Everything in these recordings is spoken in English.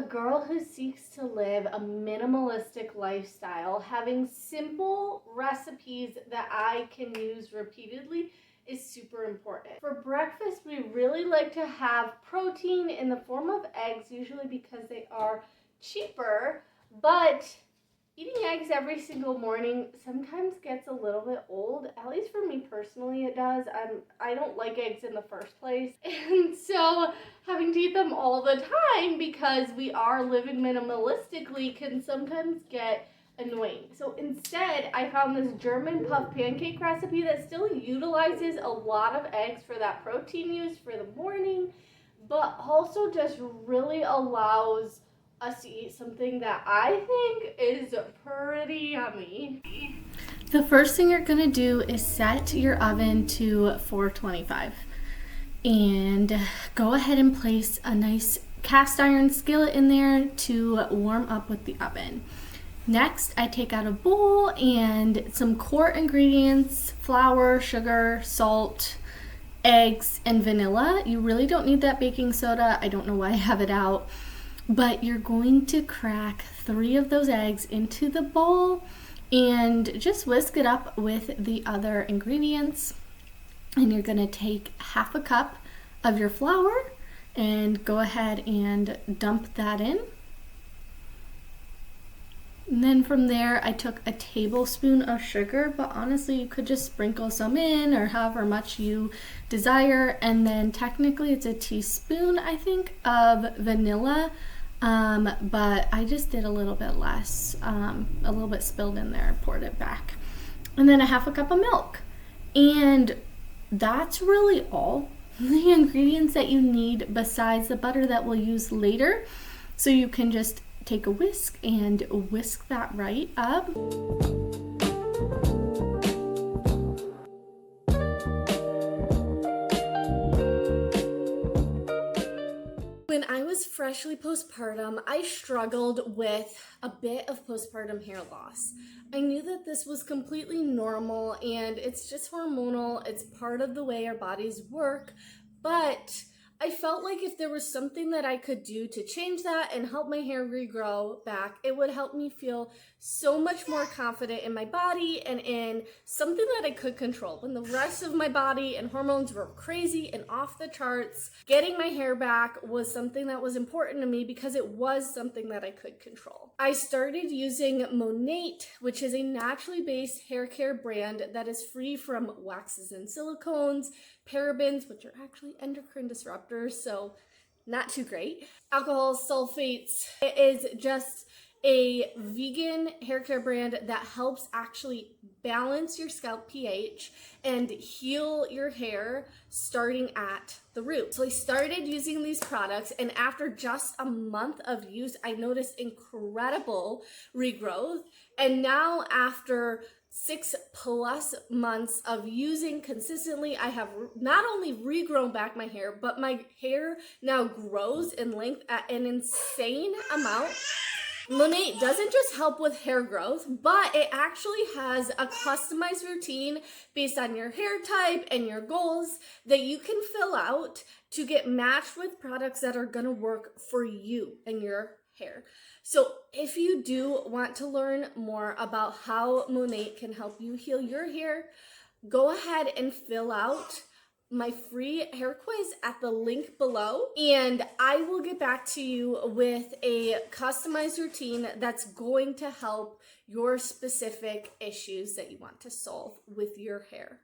a girl who seeks to live a minimalistic lifestyle, having simple recipes that I can use repeatedly is super important. For breakfast, we really like to have protein in the form of eggs, usually because they are cheaper, but eating eggs every single morning sometimes gets a little bit old. At least for me personally, it does. I don't like eggs in the first place. And so having to eat them all the time because we are living minimalistically can sometimes get annoying. So instead, I found this German puff pancake recipe that still utilizes a lot of eggs for that protein use for the morning, but also just really allows us to eat something that I think is pretty yummy. The first thing you're gonna do is set your oven to 425 and go ahead and place a nice cast iron skillet in there to warm up with the oven. Next, I take out a bowl and some core ingredients: flour, sugar, salt, eggs, and vanilla. You really don't need that baking soda. I don't know why I have it out. But you're going to crack 3 of those eggs into the bowl and just whisk it up with the other ingredients. And you're going to take half a cup of your flour and go ahead and dump that in. And then from there, I took a tablespoon of sugar, but honestly, you could just sprinkle some in or however much you desire. And then technically it's a teaspoon, I think, of vanilla. But I just did a little bit less, a little bit spilled in there, poured it back. And then a half a cup of milk. And that's really all the ingredients that you need besides the butter that we'll use later. So you can just take a whisk and whisk that right up. When I was freshly postpartum, I struggled with a bit of postpartum hair loss. I knew that this was completely normal and it's just hormonal. It's part of the way our bodies work, but I felt like if there was something that I could do to change that and help my hair regrow back, it would help me feel so much more confident in my body and in something that I could control. When the rest of my body and hormones were crazy and off the charts, getting my hair back was something that was important to me because it was something that I could control. I started using Monate, which is a naturally based hair care brand that is free from waxes and silicones, parabens, which are actually endocrine disruptors, so not too great, alcohol, sulfates. It is just a vegan hair care brand that helps actually balance your scalp pH and heal your hair starting at the root. So I started using these products, and after just a month of use, I noticed incredible regrowth. And now after 6+ months of using consistently, I have not only regrown back my hair, but my hair now grows in length at an insane amount. Monate doesn't just help with hair growth, but it actually has a customized routine based on your hair type and your goals that you can fill out to get matched with products that are going to work for you and your hair. So if you do want to learn more about how Monate can help you heal your hair, go ahead and fill out my free hair quiz at the link below, and I will get back to you with a customized routine that's going to help your specific issues that you want to solve with your hair.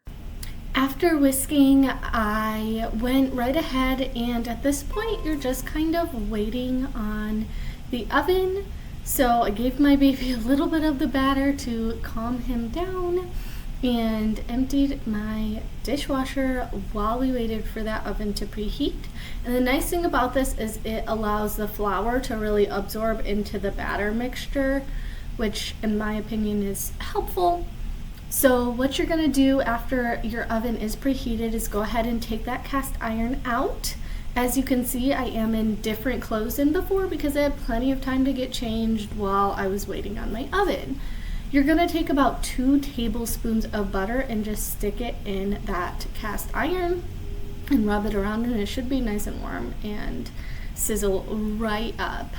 After whisking, I went right ahead, and at this point you're just kind of waiting on the oven. So I gave my baby a little bit of the batter to calm him down and emptied my dishwasher while we waited for that oven to preheat. And the nice thing about this is it allows the flour to really absorb into the batter mixture, which in my opinion is helpful. So what you're gonna do after your oven is preheated is go ahead and take that cast iron out. As you can see, I am in different clothes than before because I had plenty of time to get changed while I was waiting on my oven. You're gonna take about 2 tablespoons of butter and just stick it in that cast iron and rub it around, and it should be nice and warm and sizzle right up.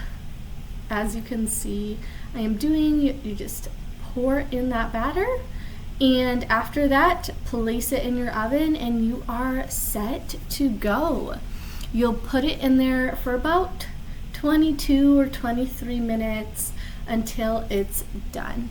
as you can see I am doing, you just pour in that batter, and after that place it in your oven and you are set to go. You'll put it in there for about 22 or 23 minutes until it's done.